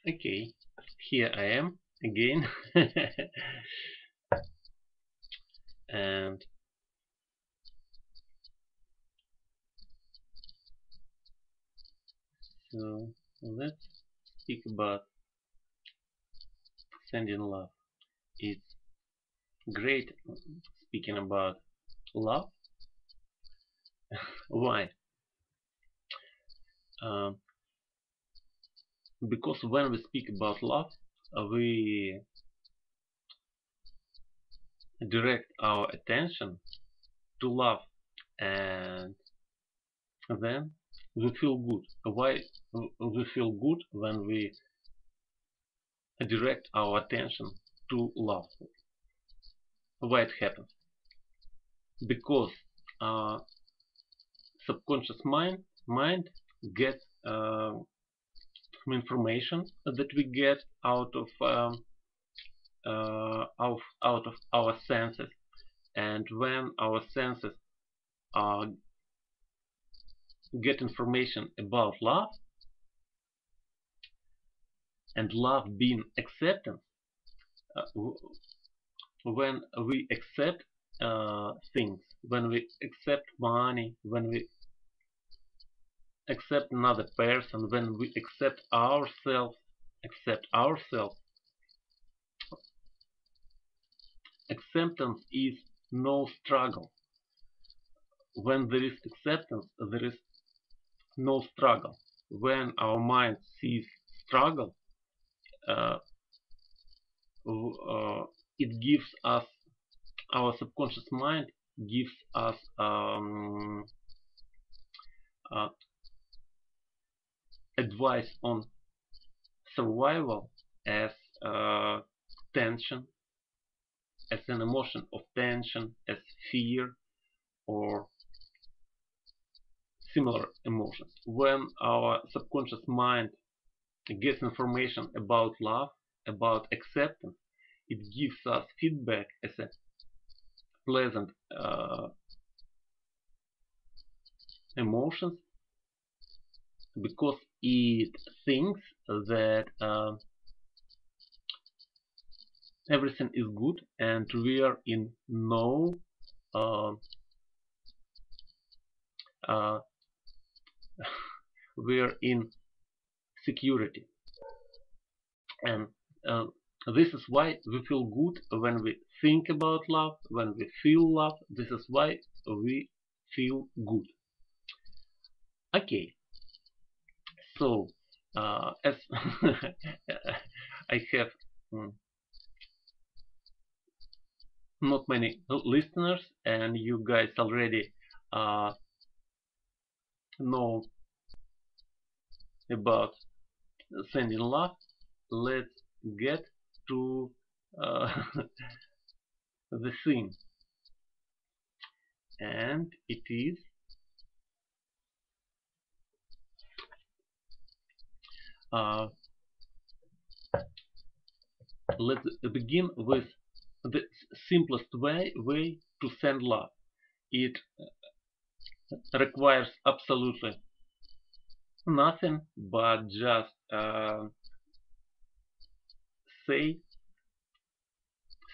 Okay, here I am again. And so let's speak about sending love. It's great speaking about love. Why? Um, because when we speak about love, we direct our attention to love, and then we feel good. Why we feel good when we direct our attention to love? Why it happens? Because uh, subconscious mind gets information that we get out of our senses, and when our senses uh, get information about love, and love being acceptance, uh, when we accept things, when we accept money, when we accept another person, when we accept ourselves, acceptance is no struggle. When there is acceptance, there is no struggle. When our mind sees struggle, uh, it gives us, our subconscious mind gives us uh, advice on survival as uh, tension, as an emotion of tension, as fear, or similar emotions. When our subconscious mind gets information about love, about acceptance, it gives us feedback as a pleasant emotions, because it thinks that everything is good and we are in no uh, uh, we are in security. And uh, this is why we feel good when we think about love, when we feel love. This is why we feel good. Okay, so as I have not many listeners, and you guys already uh, know about sending love, let's get to the thing, and it is uh, let's begin with the simplest way to send love. It requires absolutely nothing but just say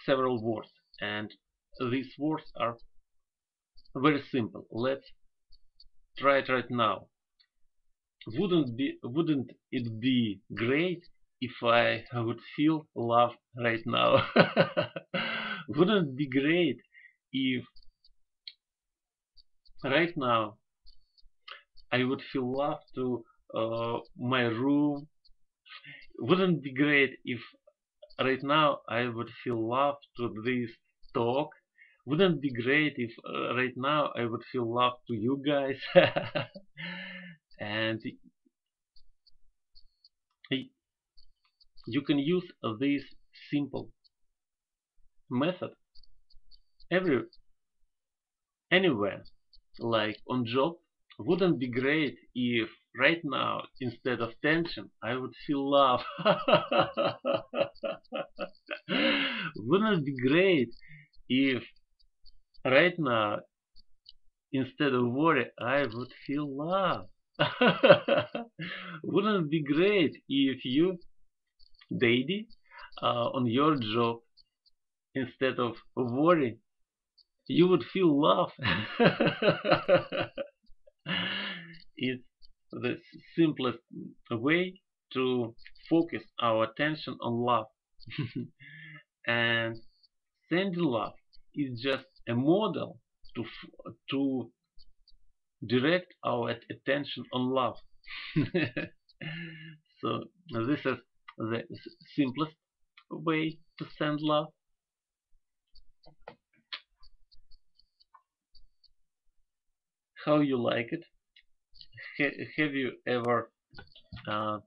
several words, and these words are very simple. Let's try it right now. Wouldn't it be great if I would feel love right now? Wouldn't it be great if right now I would feel love to my room? Wouldn't it be great if right now I would feel love to this talk? Wouldn't it be great if right now I would feel love to you guys? And you can use this simple method every anywhere, like on job. Wouldn't be great if right now instead of tension I would feel love? Wouldn't it be great if right now instead of worry I would feel love? Wouldn't it be great if you daily on your job, instead of worry, you would feel love. It's the simplest way to focus our attention on love. And sending love is just a model to direct our attention on love. So this is the simplest way to send love. How you like it? Have you ever uh,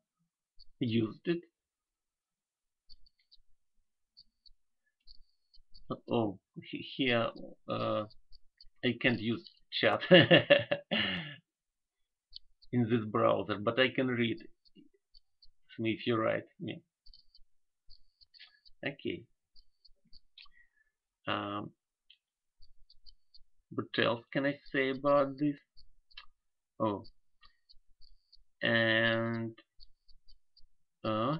used it? Oh, here I can't use chat in this browser, but I can read if you write me. Okay. Um, what else can I say about this? Oh, and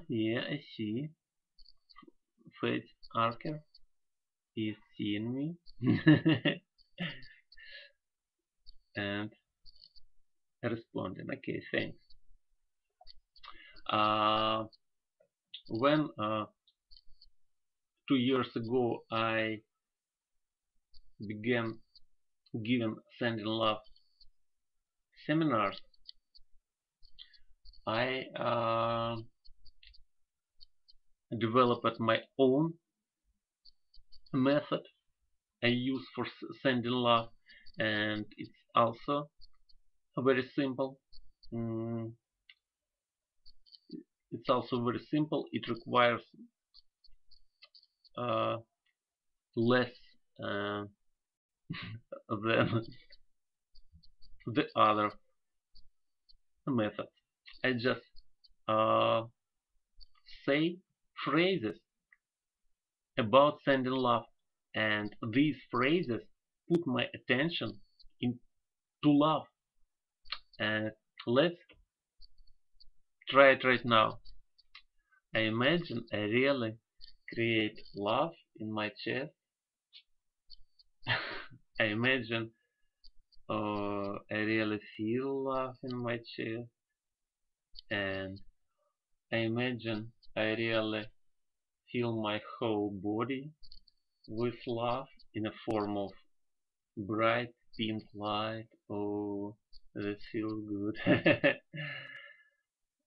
yeah, I see. Face Archer is seeing me and responding. Okay, thanks. When 2 years ago I began giving sending love seminars, I developed my own method I use for sending love, and it's also very simple. Mm, it's also very simple. It requires uh, less uh, than the other methods. I just uh, say phrases about sending love, and these phrases put my attention into love. And let's try it right now. I imagine I really create love in my chest. I imagine I really feel love in my chest, and I imagine I really fill my whole body with love in a form of bright pink light. Oh, that feels good.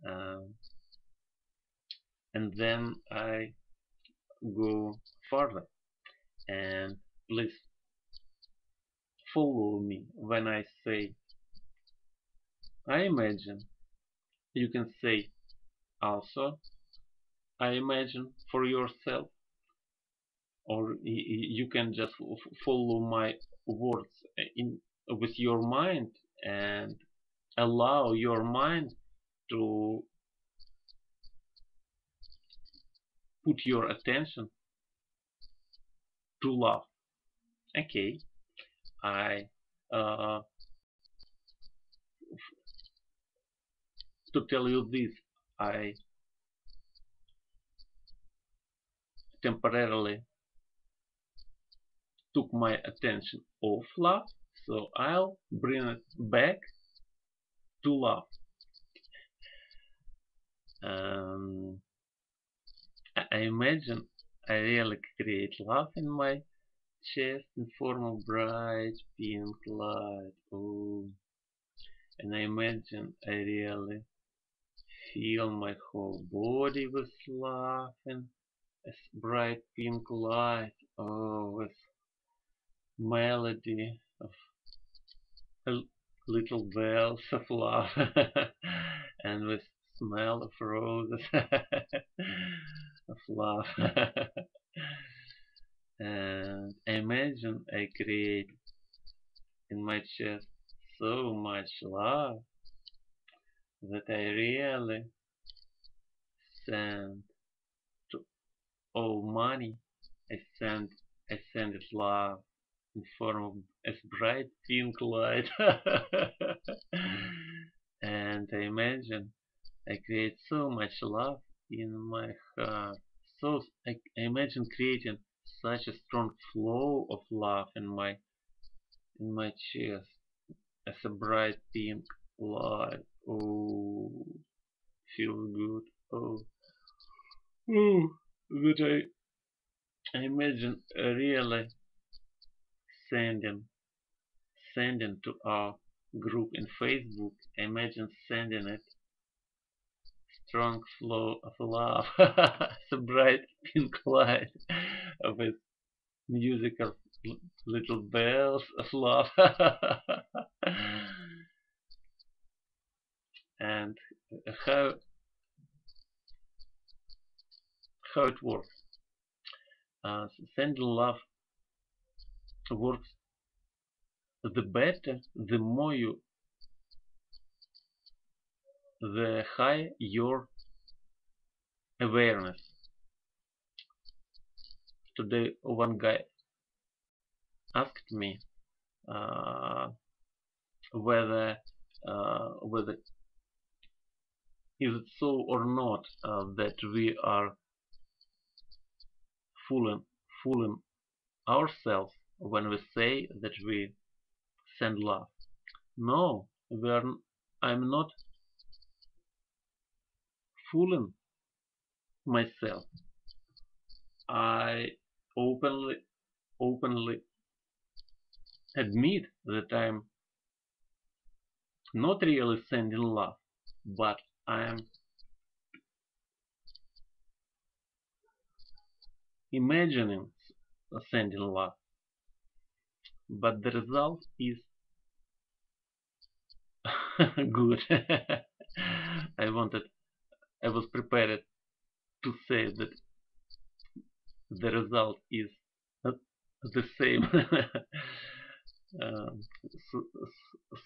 um, and then I go further, and please follow me when I say I imagine. You can say also I imagine for yourself, or you can just follow my words in with your mind and allow your mind to put your attention to love. Okay, I uh, to tell you this, I temporarily took my attention off love, so I'll bring it back to love. Um, I imagine I really create love in my chest in form of bright pink light. Oh, and I imagine I really feel my whole body with love and a bright pink light. Oh, with melody of little bells of love and with smell of roses of love. And I imagine I create in my chest so much love that I really send to all money. I send I send it love in form of a bright pink light. And I imagine I create so much love in my heart. So I imagine creating such a strong flow of love in my chest as a bright pink light. Oh, feels good. Oh, oh, that I imagine really sending sending to our group in Facebook. I imagine sending it strong flow of love, the bright pink light with musical little bells of love. And how how it works. Sending love works the better, the higher your awareness. Today, one guy asked me uh, whether whether is it so or not that we are fooling fooling ourselves when we say that we send love. No, we are. I'm not fooling myself. I openly admit that I'm not really sending love, but I'm imagining sending love. But the result is good. I was prepared to say that the result is the same. um, so,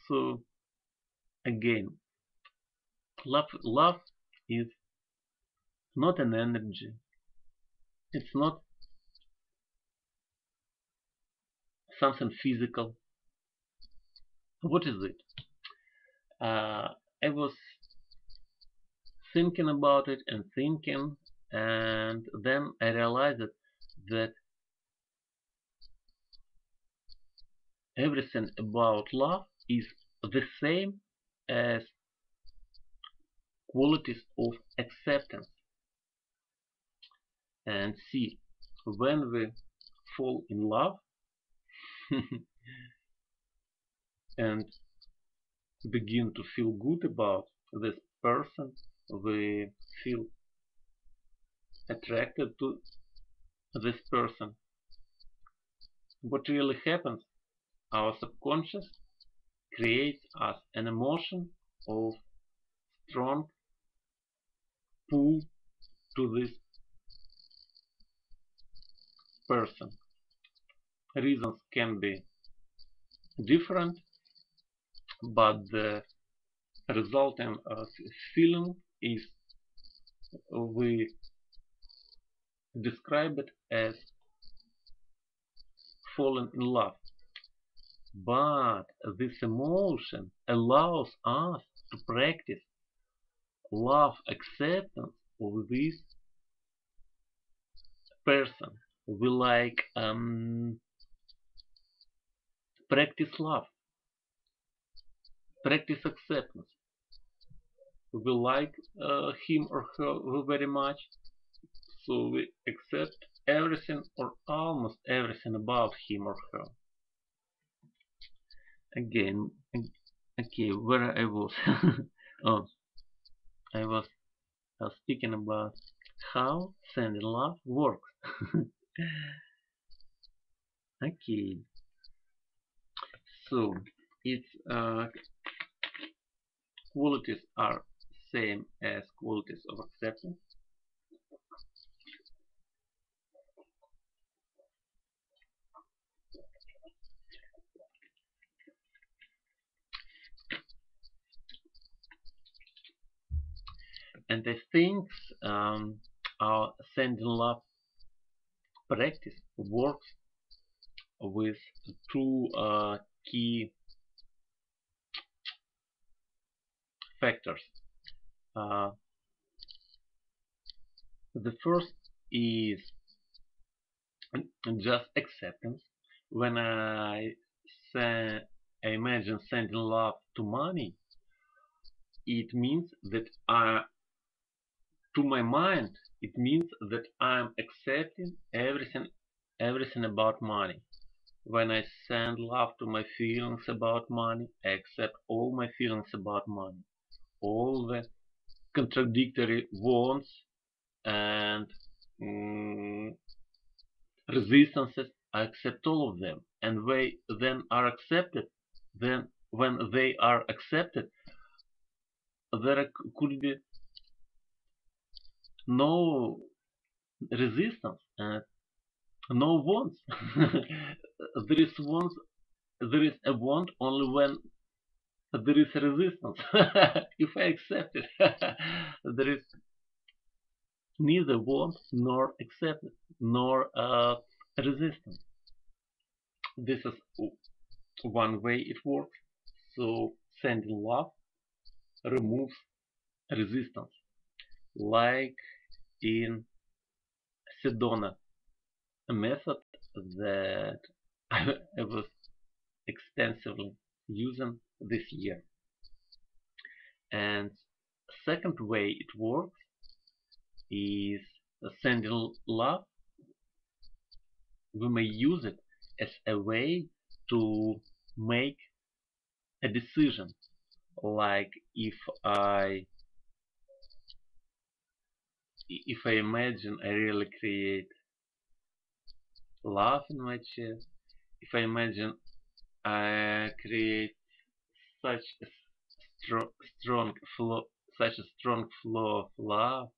so again, love is not an energy. It's not something physical. What is it? I was thinking about it and thinking, and then I realized that everything about love is the same as qualities of acceptance. And see, when we fall in love and begin to feel good about this person, we feel attracted to this person. What really happens? Our subconscious creates us an emotion of strong pull to this person. Reasons can be different, but the resulting feeling is we describe it as falling in love. But this emotion allows us to practice love acceptance of this person. We like practice love, practice acceptance. We like him or her very much, so we accept everything or almost everything about him or her. Again, okay, where I was. Oh, I was speaking about how sending love works. Okay, so its qualities are same as qualities of acceptance. And I think our sending love practice works with two key factors. Uh, The first is just acceptance. When I imagine sending love to money, it means that to my mind, it means that I'm accepting everything about money. When I send love to my feelings about money, I accept all my feelings about money, all the contradictory wants and mm, resistances. I accept all of them, and they then are accepted. Then, when they are accepted, there could be no resistance and no wants. there is wants. There is a want only when there is a resistance. If I accept it, there is neither want nor acceptance nor resistance. This is one way it works. So sending love removes resistance, like in Sedona method that I was extensively using this year. And second way it works is sending love. We may use it as a way to make a decision. Like if I imagine I really create love in my chest, if I imagine I create such a strong flow, such a strong flow of love,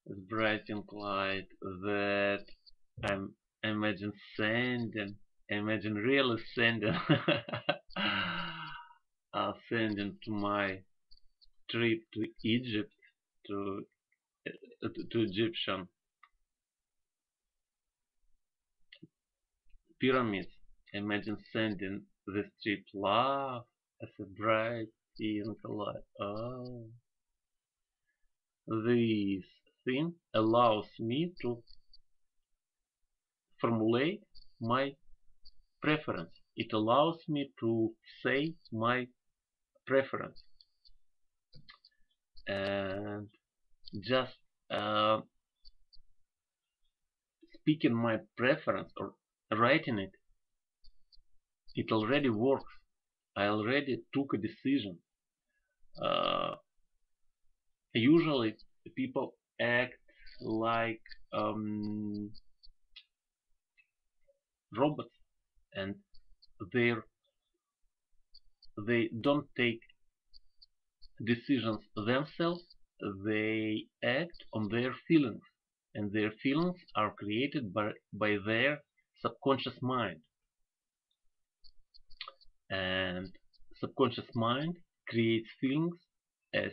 as bright and light that I'm I imagine sending, I imagine really sending, sending to my trip to Egypt, to to Egyptian pyramids. Imagine sending this trip love as a bright pink light. Oh, this thing allows me to formulate my preference. It allows me to say my preference and just uh, speaking my preference or writing it. It already works. I already took a decision. Uh, Usually, people act like robots, and they they don't take decisions themselves. They act on their feelings, and their feelings are created by their subconscious mind. And subconscious mind creates feelings as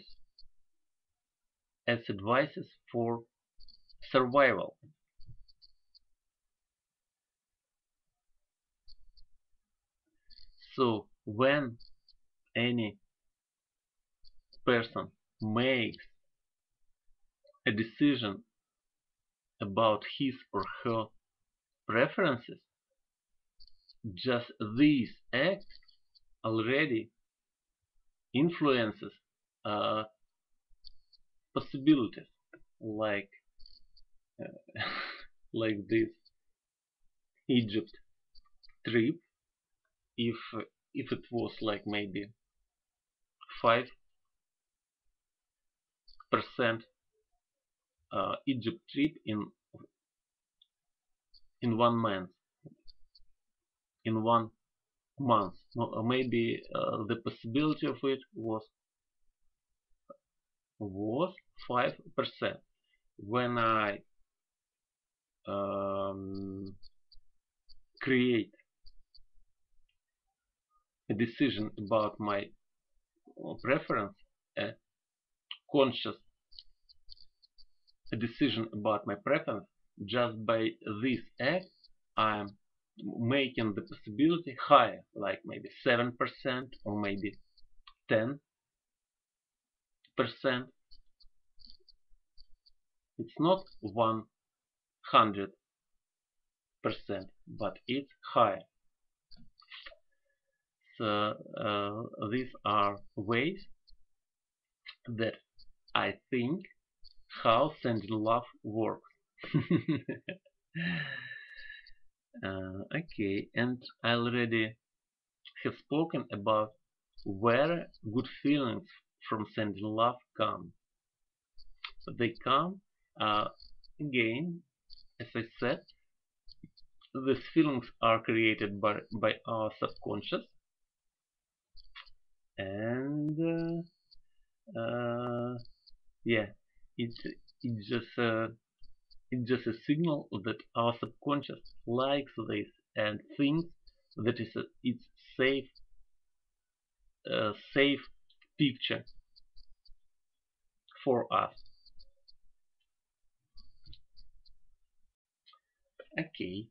advices for survival. So when any person makes a decision about his or her preferences, just this act already influences uh, possibilities, like uh, like this Egypt trip. If it was like maybe 5% Egypt trip in 1 month, in 1 month, maybe the possibility of it was 5%. When I um, create a decision about my preference, a conscious decision about my preference, just by this act, I'm making the possibility higher, like maybe 7% or maybe 10%. It's not 100%, but it's higher. So these are ways that I think how sending love works. Okay, and I already have spoken about where good feelings from sending love come. They come again, as I said, these feelings are created by our subconscious, and yeah, it's it's just it's just a signal that our subconscious likes this and thinks that it's safe picture for us. Okay,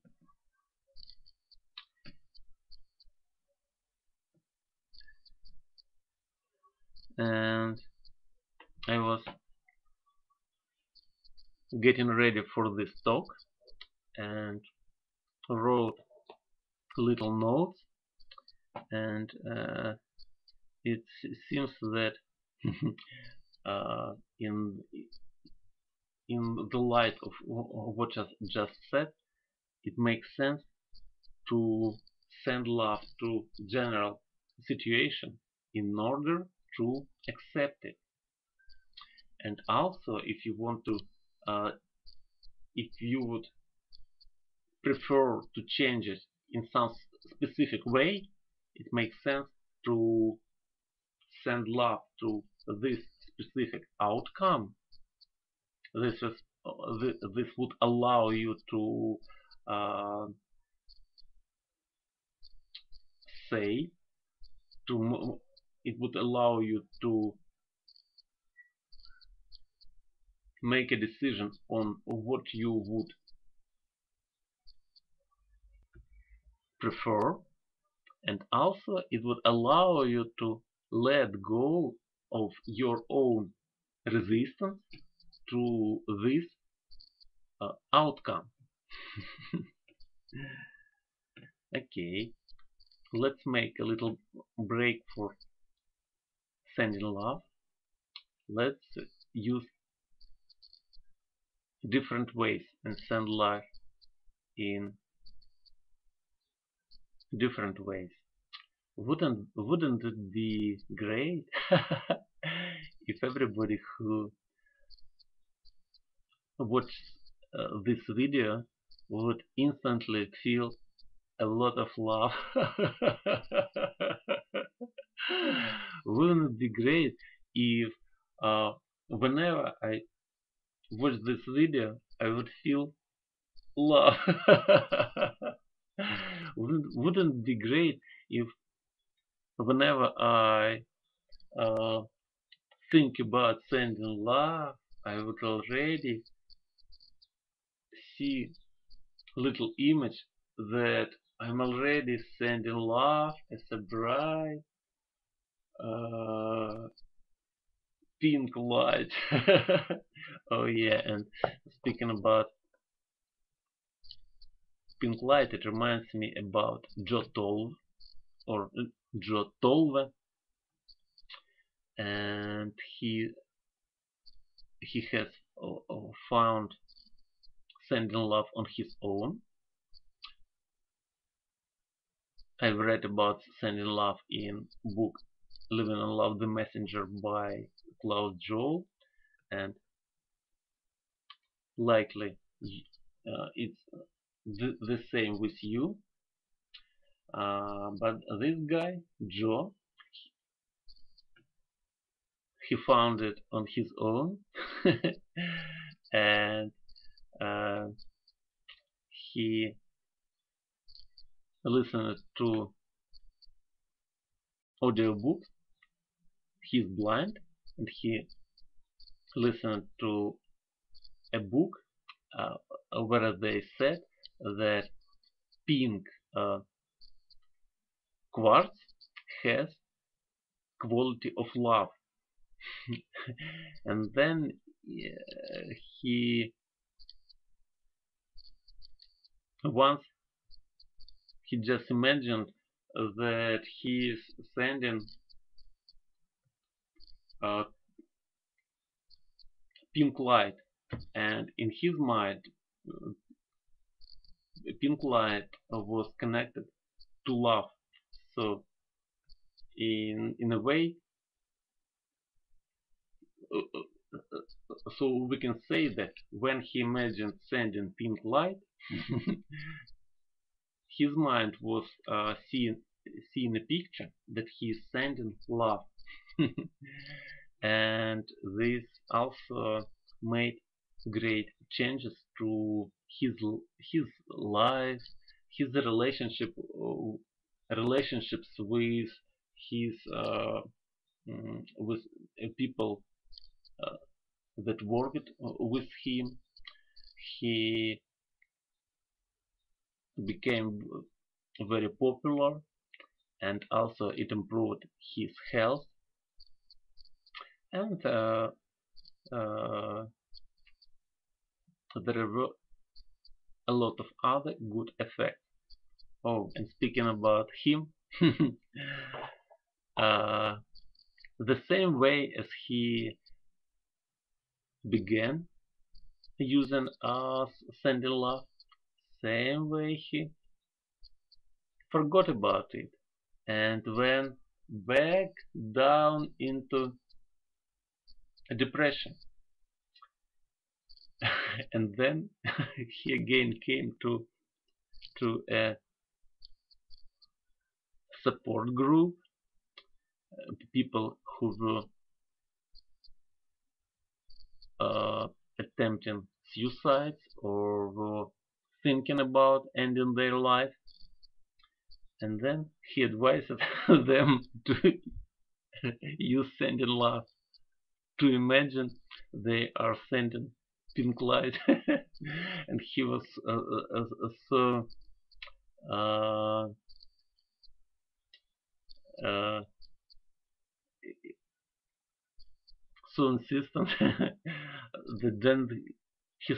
and I was getting ready for this talk and wrote little notes, and it seems that uh, in in the light of what I just said, it makes sense to send love to general situation in order to accept it. And also, if you want to, if you would prefer to change it in some specific way, it makes sense to send love to this specific outcome. This is this would allow you to uh, say it would allow you to make a decision on what you would prefer, and also it would allow you to let go of your own resistance to this outcome. Okay, let's make a little break for sending love. Let's use different ways and send love in different ways. Wouldn't it be great if everybody who watches this video would instantly feel a lot of love? Wouldn't it be great if whenever I watch this video I would feel love? Wouldn't it be great if whenever I uh, think about sending love, I would already see little image that I'm already sending love as a bright uh, pink light. Oh yeah, and speaking about pink light, it reminds me about or Tolve, and he has found sending love on his own. I've read about sending love in book Living and Love the Messenger by Klaus Joehle, and likely it's the same with you. But this guy, Joe, he found it on his own, and uh, he listened to audiobook. He's blind, and he listened to a book uh, where they said that pink quartz has quality of love. And then he once he just imagined that he is sending a pink light, and in his mind, pink light was connected to love. So in a way, so we can say that when he imagined sending pink light, his mind was seeing a picture that he is sending love. And this also made great changes to his life, his relationships with his with people that worked with him. He became very popular, and also it improved his health, and uh, there were a lot of other good effects. Oh, and speaking about him, uh, the same way as he began using sending love, same way he forgot about it and went back down into depression. And then he again came to a support group, people who were attempting suicides or were thinking about ending their life. And then he advised them to use sending love, to imagine they are sending pink light. And he was so uh, uh, so insistent that then he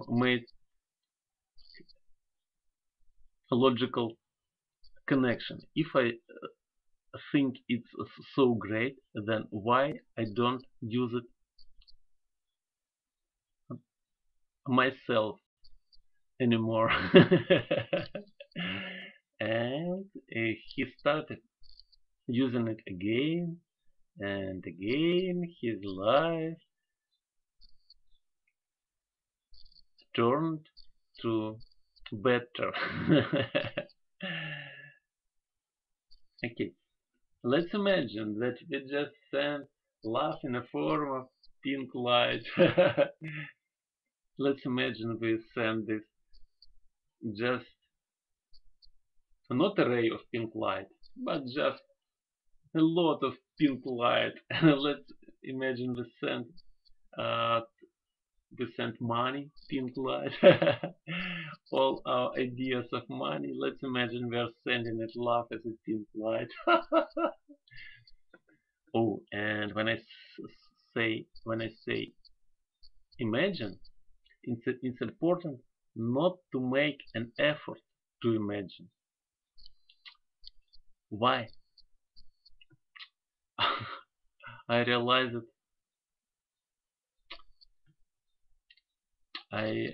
made a logical connection. If I think it's so great, then why I don't use it myself anymore? And he started using it again and again. His life turned to better. Okay, let's imagine that we just send love in a form of pink light. Let's imagine we send this just not a ray of pink light, but just a lot of pink light. Let's imagine uh, we send money, pink light. All our ideas of money. Let's imagine we are sending it love as a pink light. Oh, and when I say imagine, it's important not to make an effort to imagine. Why? I realized that I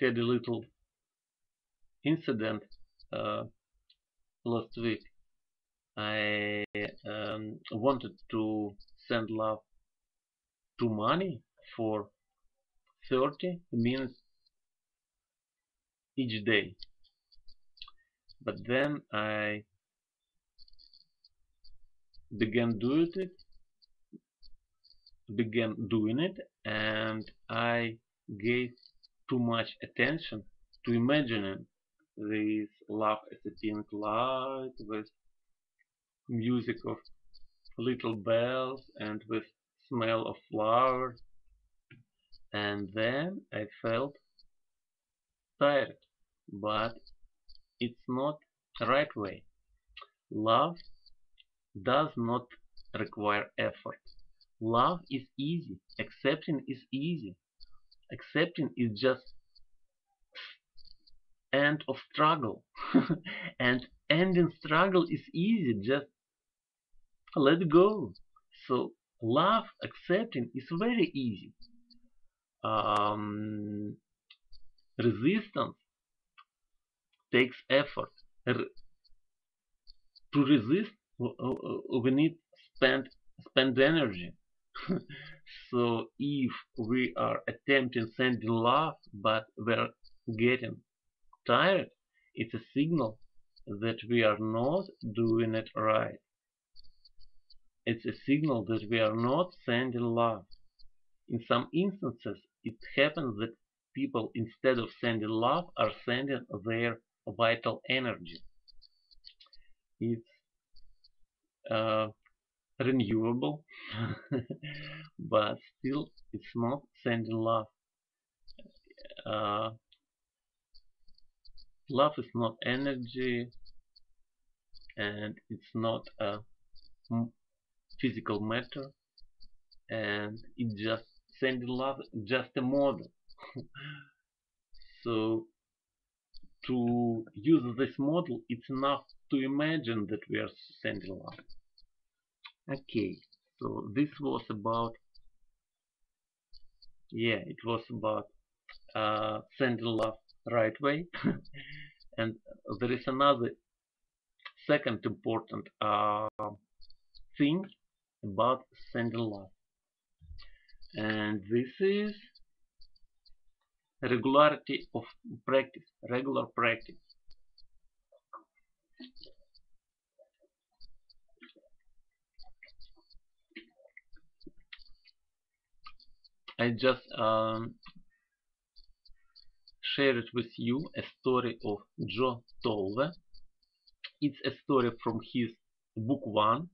had a little incident uh, last week. I wanted to send love to money for 30 minutes each day, but then I began doing it, and I gave too much attention to imagining this love as a pink light with music of little bells and with smell of flowers, and then I felt tired, but it's not the right way. Love does not require effort. Love is easy. Accepting is easy. Accepting is just end of struggle. And ending struggle is easy. Just let go. So love accepting is very easy. Um, Resistance takes effort. R- to resist, we need spend energy. So if we are attempting sending love, but we're getting tired, it's a signal that we are not doing it right. It's a signal that we are not sending love. In some instances, it happens that people, instead of sending love, are sending their vital energy. It's uh, renewable, but still it's not sending love. Uh, Love is not energy, and it's not a physical matter, and it just sending love, just a model. So to use this model, it's enough to imagine that we are sending love. Okay, so this was about, yeah, it was about sending love right way. And there is another second important thing about sending love, and this is regularity of practice, regular practice. I just shared with you a story of Tolve. It's a story from his book 1.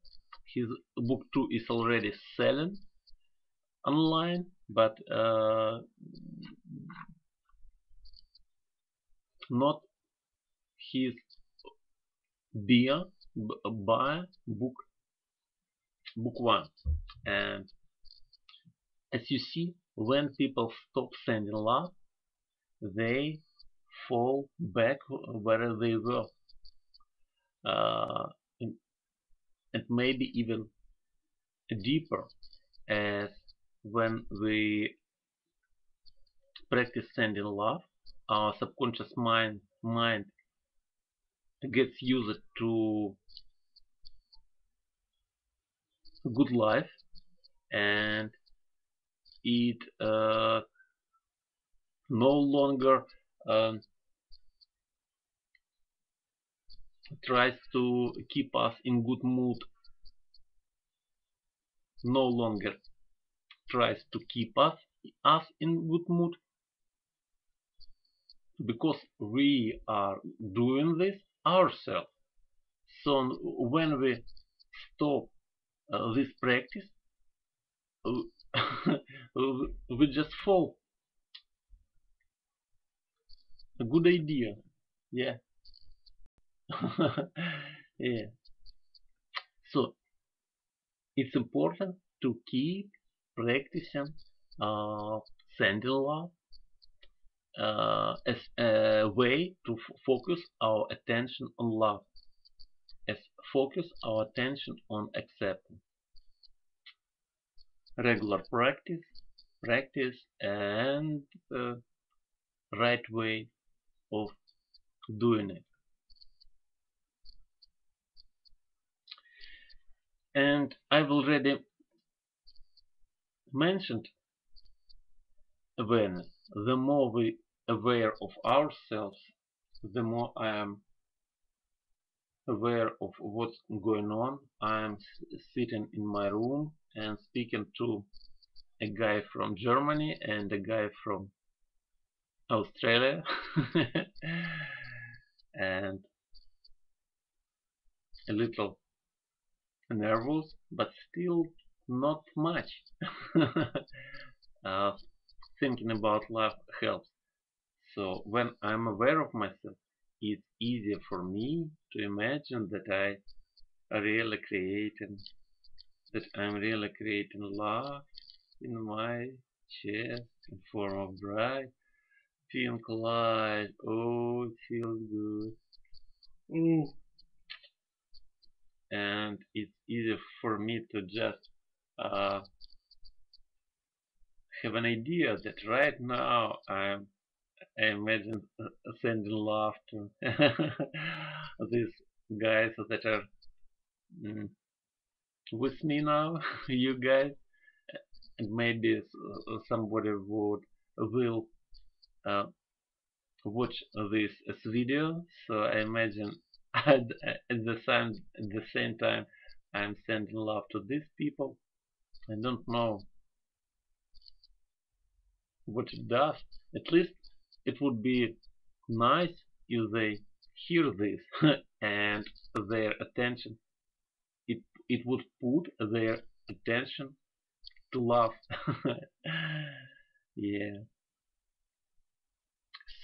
His book 2 is already selling online, but not his beer buy book 1. And as you see, when people stop sending love, they fall back where they were, uh, and maybe even deeper, as when we practice sending love, our subconscious mind gets used to good life, and it no longer um, tries to keep us in good mood, no longer tries to keep us in good mood, because we are doing this ourselves. So when we stop this practice, we just fall. A good idea. Yeah. Yeah. So it's important to keep practicing uh, sending love as a way to focus our attention on love, as focus our attention on acceptance. Regular practice, and right way of doing it. And I've already mentioned awareness. The more we aware of ourselves, the more I am aware of what's going on. I am sitting in my room and speaking to a guy from Germany and a guy from Australia, and a little nervous, but still not much. uh, Thinking about love helps. So when I'm aware of myself, it's easier for me to imagine that I really creating, that I'm really creating love in my chest in form of bright pink light. Oh, it feels good. Mm. And it's easy for me to just uh, have an idea that right now I imagine sending love to these guys that are mm, with me now, you guys, and maybe somebody will uh, watch this video. So I imagine at the same time I'm sending love to these people. I don't know what it does. At least it would be nice if they hear this and their attention. It it would put their attention to love. Yeah.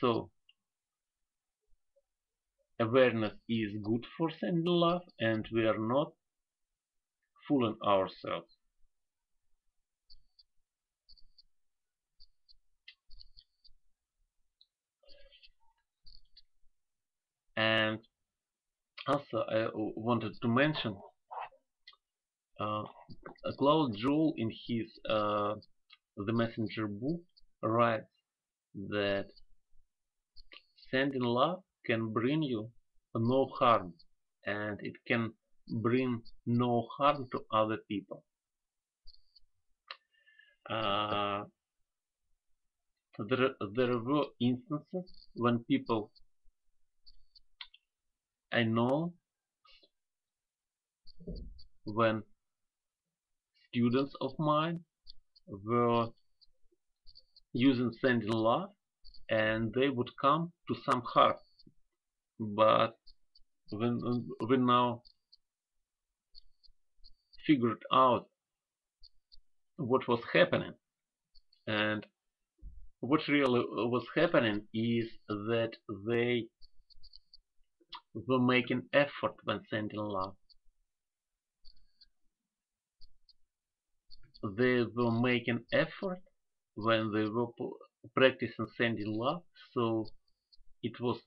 So awareness is good for sending love, and we are not fooling ourselves. And also, I wanted to mention uh, Klaus Joehle in his The Messenger book writes that sending love can bring you no harm, and it can bring no harm to other people. Uh, there were instances when people I know, when students of mine were using sending love and they would come to some harm. But when we now figured out what was happening, and what really was happening is that they were making effort when sending love. They were making effort when they were practicing sending love, so it was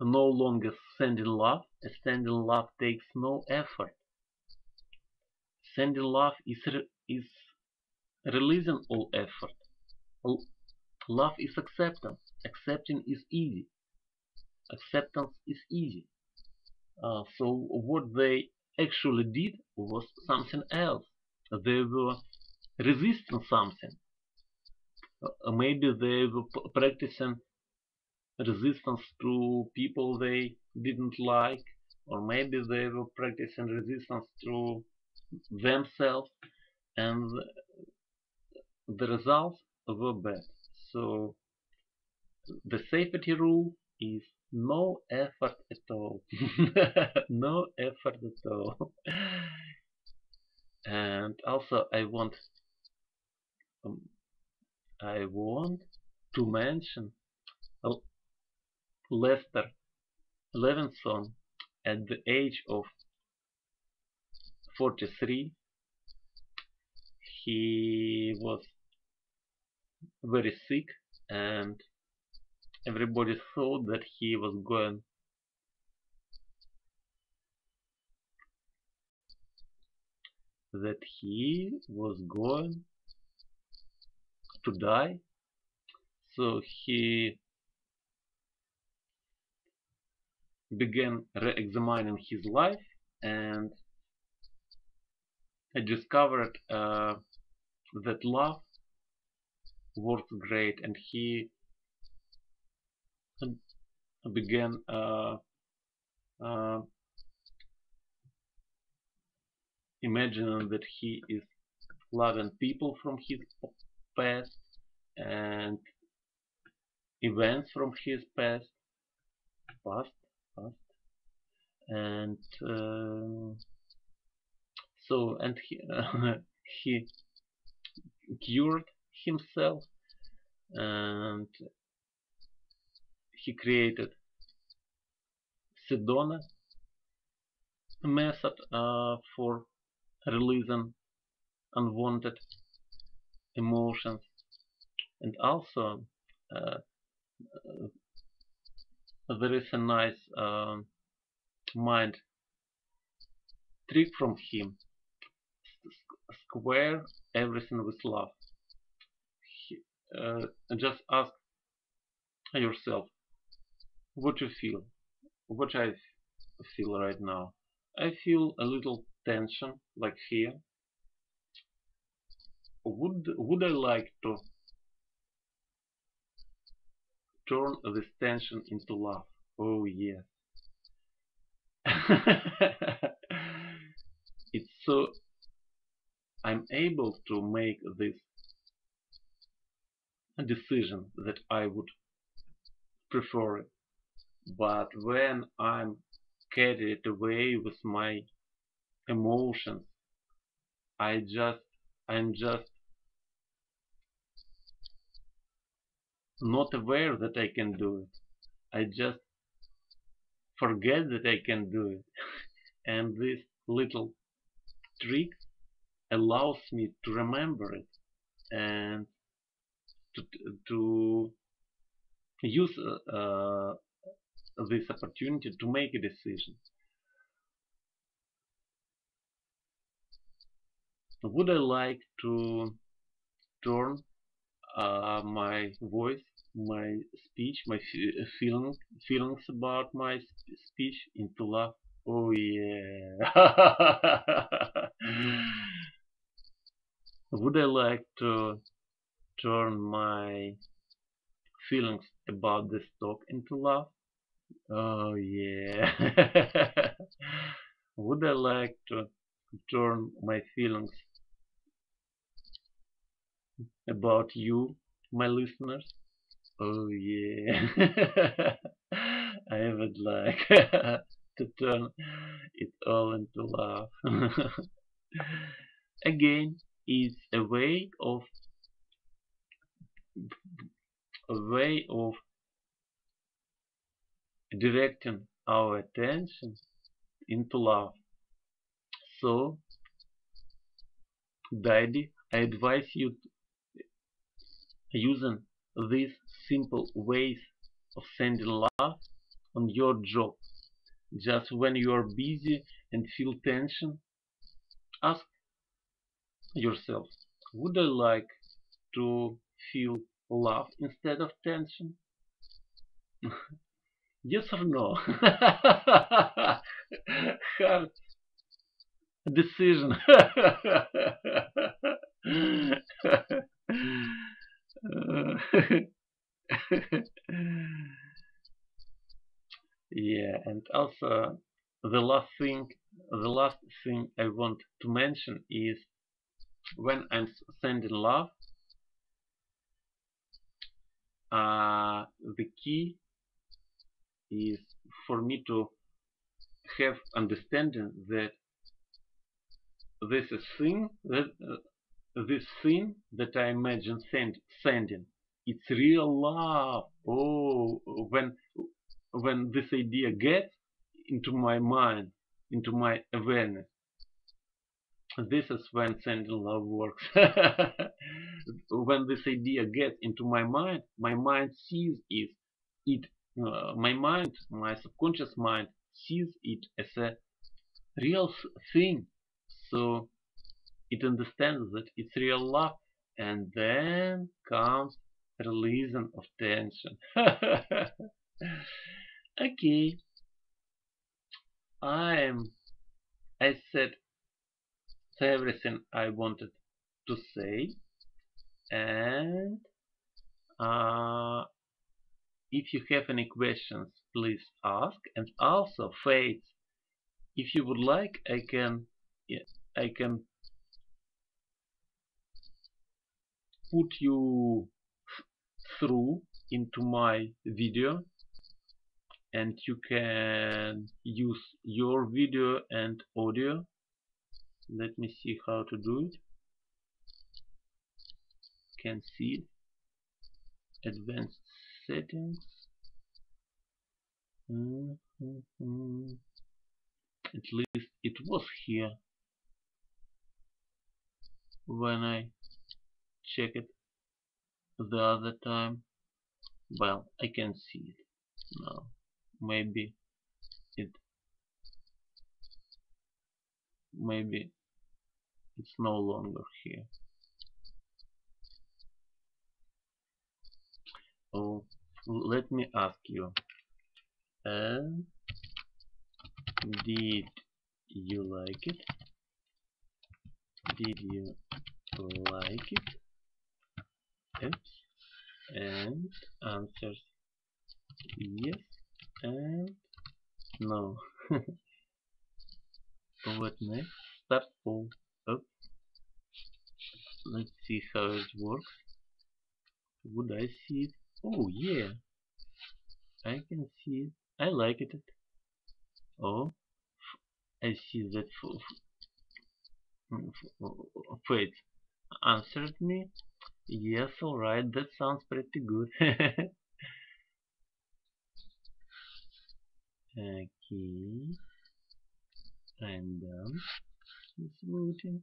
no longer sending love. Sending love takes no effort. Sending love is releasing all effort. Love is acceptance. Accepting is easy. Acceptance is easy. So what they actually did was something else. They were resisting something. Maybe they were practicing resistance to people they didn't like, or maybe they were practicing resistance to themselves, and the results were bad. So the safety rule is no effort at all. No effort at all. And also um, I want to mention Lester Levinson. At the age of 43, he was very sick, and everybody thought that he was going to die. So he began re-examining his life, and I discovered that love works great, and he began uh, imagining that he is loving people from his past and events from his past, past, and so and he he cured himself, and he created Sedona method for releasing unwanted emotions, and also uh, there is a nice mind trick from him. Square everything with love. He, just ask yourself what you feel, what I feel right now. I feel a little tension, like here. Would I like to turn this tension into love? Oh yeah. It's so I'm able to make this decision that I would prefer it. But when I'm carried away with my emotions, I just I'm just not aware that I can do it. I just forget that I can do it. And this little trick allows me to remember it and to, to use this opportunity to make a decision. Would I like to turn my voice, my speech, my feelings about my speech into love? Oh yeah. Would I like to turn my feelings about this talk into love? Oh yeah. Would I like to turn my feelings about you, my listeners? Oh yeah. I would like to turn it all into love. Again, it's a way of directing our attention into love. So, Daddy, I advise you using these simple ways of sending love on your job. Just when you are busy and feel tension, ask yourself, would I like to feel love instead of tension? Yes or no? Hard decision. Yeah, and also the last thing I want to mention is when I'm sending love, the key is for me to have understanding that this is thing that this thing that I imagine sending, it's real love. Oh, when this idea gets into my mind, into my awareness, this is when sending love works. When this idea gets into my mind sees it. My subconscious mind sees it as a real thing. So it understands that it's real love, and then comes releasing of tension. Okay, I'm. I said everything I wanted to say, and uh, if you have any questions, please ask. And also, Faith, if you would like, yeah, I can put you through into my video, and you can use your video and audio. Let me see how to do it. Can see advanced settings. At least it was here when I checked it the other time. Well, I can see it now. Maybe it maybe it's no longer here. Oh, let me ask you. Did you like it? Did you like it? Oops. And answers yes and no. What next? Start poll. Oh, let's see how it works. Would I see it? Oh yeah, I can see it. I like it. Oh, I see that Fate answered me. Yes, alright, that sounds pretty good. Okay, I'm done with voting,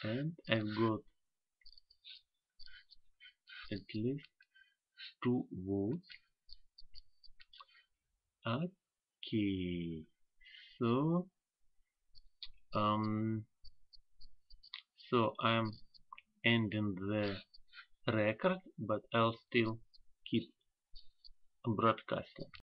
and I've got at least 2 votes. Okay, so um, so I'm ending the record, but I'll still keep broadcasting.